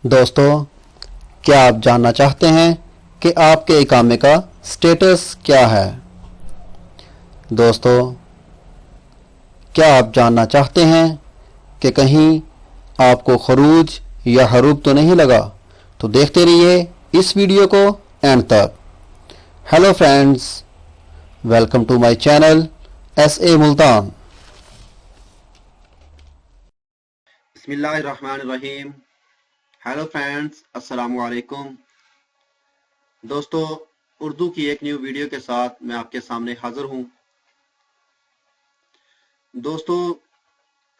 दोस्तों, क्या आप जानना चाहते हैं कि आपके इकामे का स्टेटस क्या है? दोस्तों, क्या आप जानना चाहते हैं कि कहीं आपको खरूज या हरूब तो नहीं लगा? तो देखते रहिए इस वीडियो को एंड तक। Hello friends, welcome to my channel SA Multan. बिस्मिल्लाहिर्रहमानिर्रहीम। हेलो फ्रेंड्स, अस्सलामु अलैकुम। दोस्तों, उर्दू की एक न्यू वीडियो के साथ मैं आपके सामने हाजिर हूँ। दोस्तों,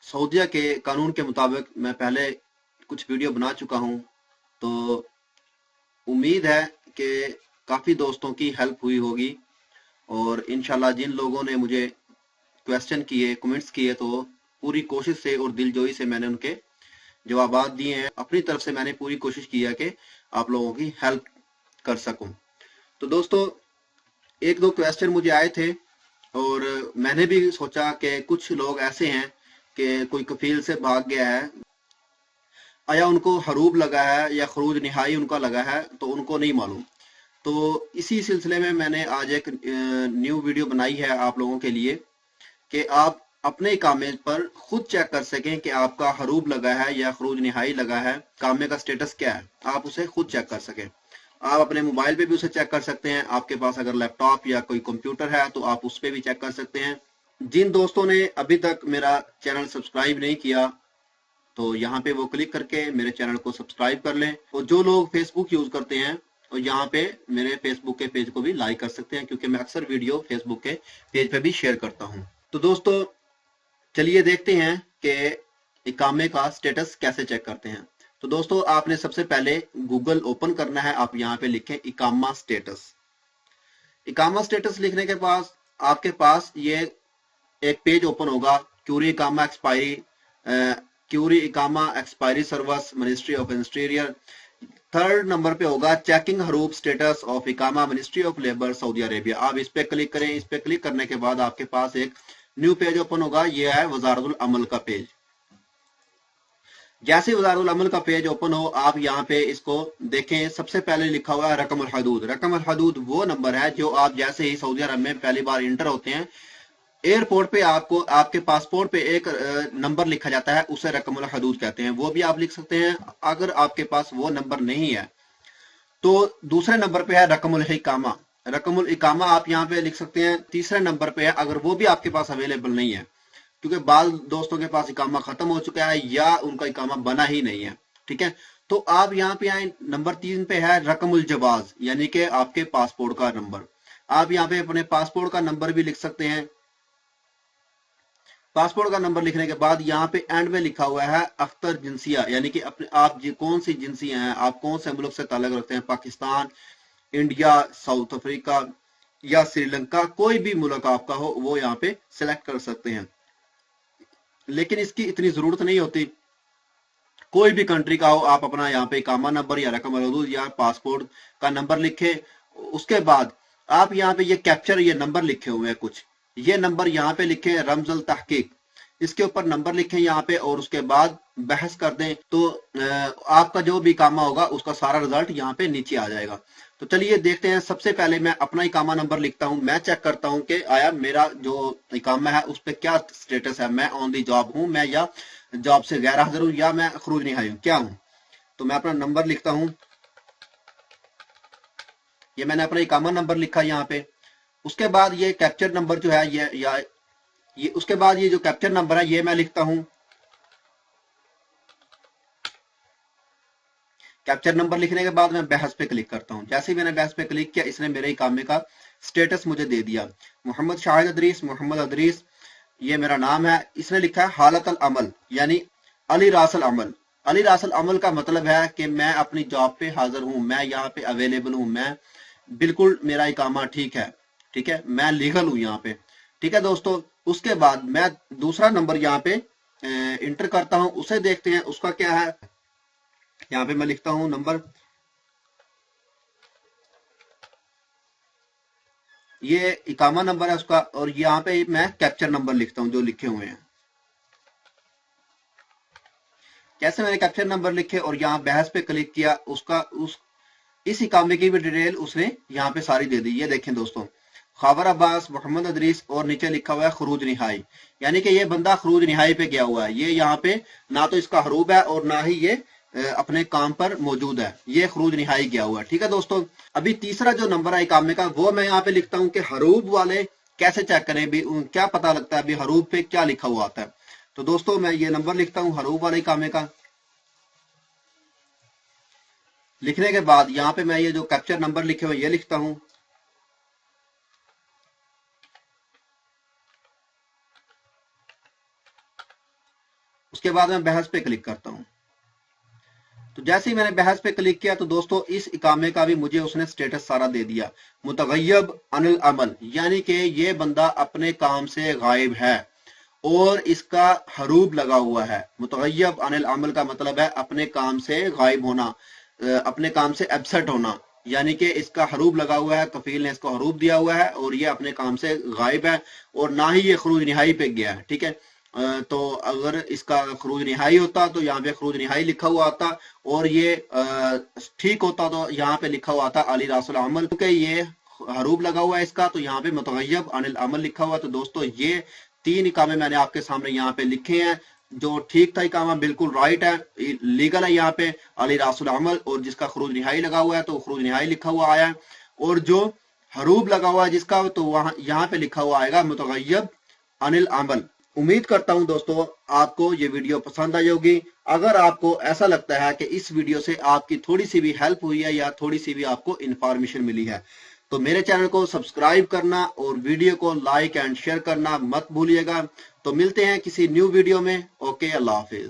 सऊदीया के कानून के मुताबिक मैं पहले कुछ वीडियो बना चुका हूँ, तो उम्मीद है कि काफ़ी दोस्तों की हेल्प हुई होगी और इंशाल्लाह जिन लोगों ने मुझे क्वेश्चन किए, कमेंट्स किए, तो पूरी कोशिश से और दिलजोई से मैंने उनके जवाबात दिए हैं। अपनी तरफ से मैंने पूरी कोशिश की है कि आप लोगों की हेल्प कर सकूं। तो दोस्तों, एक दो क्वेश्चन मुझे आए थे और मैंने भी सोचा कि कुछ लोग ऐसे हैं कि कोई कफील से भाग गया है, या उनको हरूब लगा है या खरूज निहाई उनका लगा है, तो उनको नहीं मालूम। तो इसी सिलसिले में मैंने आज एक न्यू वीडियो बनाई है आप लोगों के लिए कि आप अपने कामे पर खुद चेक कर सकें कि आपका हरूब लगा है या खरूज निहाई लगा है, कामे का स्टेटस क्या है, आप उसे खुद चेक कर सकें। आप अपने मोबाइल पे भी उसे चेक कर सकते हैं। आपके पास अगर लैपटॉप या कोई कंप्यूटर है तो आप उस पर भी चेक कर सकते हैं। जिन दोस्तों ने अभी तक मेरा चैनल सब्सक्राइब नहीं किया, तो यहाँ पे वो क्लिक करके मेरे चैनल को सब्सक्राइब कर लें। और जो लोग फेसबुक यूज करते हैं, और यहाँ पे मेरे फेसबुक के पेज को भी लाइक कर सकते हैं, क्योंकि मैं अक्सर वीडियो फेसबुक के पेज पे भी शेयर करता हूँ। तो दोस्तों, चलिए देखते हैं कि इकामे का स्टेटस कैसे चेक करते हैं। तो दोस्तों, आपने सबसे पहले गूगल ओपन करना है। आप यहाँ पे लिखें इकामा स्टेटस। इकामा स्टेटस लिखने के बाद आपके पास ये एक पेज ओपन होगा, क्यूरी इकामा एक्सपायरी, क्यूरी इकामा expiry service, ministry of interior. Third number पे होगा चेकिंग हरूब स्टेटस ऑफ इकामा, ministry of labour, Saudi Arabia. आप इस पे क्लिक करें। इस पे क्लिक करने के बाद आपके पास एक न्यू पेज ओपन होगा। यह है वजारतुल अमल का पेज। जैसे वजारतुल अमल का पेज ओपन हो, आप यहाँ पे इसको देखें। सबसे पहले लिखा हुआ है रकम अल हदूद। रकम अल हदूद वो नंबर है जो आप जैसे ही सऊदी अरब में पहली बार इंटर होते हैं, एयरपोर्ट पे आपको आपके पासपोर्ट पे एक नंबर लिखा जाता है, उसे रकम अल हदूद कहते हैं। वो भी आप लिख सकते हैं। अगर आपके पास वो नंबर नहीं है तो दूसरे नंबर पे है रकमुल इकामा। रकमुल इकामा आप यहाँ पे लिख सकते हैं। तीसरे नंबर पे है, अगर वो भी आपके पास अवेलेबल नहीं है, क्योंकि बाल दोस्तों के पास इकामा खत्म हो चुका है या उनका इकामा बना ही नहीं है, ठीक है। तो आप यहाँ पे आए, नंबर 3 पे है रकमुल जवाज, यानी कि आपके पासपोर्ट का नंबर। आप यहाँ पे अपने पासपोर्ट का नंबर भी लिख सकते हैं। पासपोर्ट का नंबर लिखने के बाद यहाँ पे एंड में लिखा हुआ है अख्तर जिंसिया, यानी कि अपने आप कौन सी जिंसिया हैं, आप कौन से मुल्क से ताल्लुक रखते हैं, पाकिस्तान, इंडिया, साउथ अफ्रीका या श्रीलंका, कोई भी मुल्क आपका हो वो यहाँ पे सिलेक्ट कर सकते हैं। लेकिन इसकी इतनी जरूरत नहीं होती। कोई भी कंट्री का हो, आप अपना यहाँ पे इकामा नंबर या रकम अल या पासपोर्ट का नंबर लिखे। उसके बाद आप यहाँ पे ये कैप्चर, ये नंबर लिखे हुए हैं कुछ, ये नंबर यहाँ पे लिखे रमजल तहकीक, इसके ऊपर नंबर लिखें यहाँ पे, और उसके बाद बहस कर दें तो आपका जो भी इकामा होगा उसका सारा रिजल्ट यहाँ पे नीचे आ जाएगा। तो चलिए देखते हैं। सबसे पहले मैं अपना इकामा नंबर लिखता हूँ। मैं चेक करता हूँ कि आया मेरा जो इकामा है उस पर क्या स्टेटस है, मैं ऑन दी जॉब हूँ, मैं या जॉब से गैर हाजिर हूँ, या मैं खरूज नहीं आई हूँ, क्या हूँ। तो मैं अपना नंबर लिखता हूँ। ये मैंने अपना इकामा नंबर लिखा यहाँ पे। उसके बाद ये कैप्चर नंबर जो है ये उसके बाद ये जो कैप्चर नंबर है ये मैं लिखता हूं। कैप्चर नंबर लिखने के बाद मैं बहस पे क्लिक करता हूं। जैसे ही मैंने बहस पे क्लिक किया, इसने मेरे इकामे का स्टेटस मुझे दे दिया। मोहम्मद शाहिद अदरीस, मोहम्मद अदरीस ये मेरा नाम है। इसने लिखा है हालत अल अमल, यानी अली रासल अमल। अली रासल अमल का मतलब है कि मैं अपनी जॉब पे हाजिर हूं, मैं यहाँ पे अवेलेबल हूं, मैं बिल्कुल, मेरा इकामा ठीक है, ठीक है, मैं लीगल हूं यहाँ पे, ठीक है दोस्तों। उसके बाद मैं दूसरा नंबर यहाँ पे इंटर करता हूं, उसे देखते हैं उसका क्या है। यहाँ पे मैं लिखता हूं नंबर, ये इकामा नंबर है उसका, और यहाँ पे मैं कैप्चर नंबर लिखता हूं जो लिखे हुए हैं। جیسے میں نے کیپچر نمبر لکھے اور یہاں بحث پہ کلک کیا، اس اقامے کی بھی ڈیٹیل اس نے یہاں پہ ساری دے دی. یہ دیکھیں دوستوں، خاور عباس، محمد ادریس، اور نیچے لکھا ہوا ہے خروج نہائی، یعنی کہ یہ بندہ خروج نہائی پہ گیا ہوا ہے. یہ یہاں پہ نہ تو اس کا حروب ہے اور نہ ہی یہ اپنے کام پر موجود ہے، یہ خروج نہائی گیا ہوا ہے. ٹھیک ہے دوستوں، ابھی تیسرا جو نمبر ہے اقامے کا وہ میں یہاں پہ لکھتا ہوں کہ حروب والے کیسے چیک کریں، بھی کیا پتا لگتا ہے بھی حروب پہ کیا لکھا ہوا آتا ہے. تو دوستوں میں یہ نمبر لکھتا ہوں حروب والے اقامے کا. لکھنے کے بعد یہاں پہ میں یہ جو کیپچر نمبر لکھے ہوئے یہ لکھتا ہوں. اس کے بعد میں بحث پہ کلک کرتا ہوں. تو جیسے ہی میں نے بحث پہ کلک کیا تو دوستوں اس اقامے کا بھی مجھے اس نے سٹیٹس سارا دے دیا، متغیب عن العمل، یعنی کہ یہ بندہ اپنے کام سے غائب ہے اور اس کا حروب لگا ہوا ہے. متغیب عن العمل کا مطلب ہے اپنے کام سے غائب ہونا، اپنے کام سے ایبسنٹ ہونا، یعنی کہ اس کا حروب لگا ہوا ہے، کفیل نے اس کو حروب دیا ہوا ہے اور یہ اپنے کام سے غائب ہے اور نہ ہی یہ خروج نہائی پہ گیا ہے. ٹھیک ہے، تو اگر اس کا خروج نہائی ہوتا تو یہاں پہ خروج نہائی لکھا ہوا آتا اور یہ ٹھیک ہوتا تو یہاں پہ لکھا ہوا آتا علی راس العمل. کیونکہ یہ حروب لگا ہوا ہے اس کا تو یہاں پہ متغیب عن العمل لکھا ہوا. تو دوستو یہ 3 اقامے میں نے آپ کے سامنے یہاں پہ لکھے ہیں. جو ٹھیک تھا اقامہ بالکل رائٹ ہے، لیگل ہے یہاں پہ علی راس العمل، اور جس کا خروج نہائی لگا ہوا ہے تو خروج نہائی لکھا ہوا آیا ہے، اور جو حروب لگا ہوا ہے جس کا تو وہاں یہاں پہ لکھا ہوا آئے گا متغیب عن العمل. امید کرتا ہوں دوستو آپ کو یہ ویڈیو پسند آئی ہوگی. اگر آپ کو ایسا لگتا ہے کہ اس ویڈیو سے آپ کی تھوڑی سی بھی ہیلپ ہوئی ہے یا تھوڑی سی بھی آپ کو انفارمیشن ملی ہے تو میرے چینل کو سبسکرائب کرنا اور ویڈیو کو لائک اینڈ شیئر کرنا مت بھولیے گا. تو ملتے ہیں کسی نیو ویڈیو میں. اوکے، اللہ حافظ.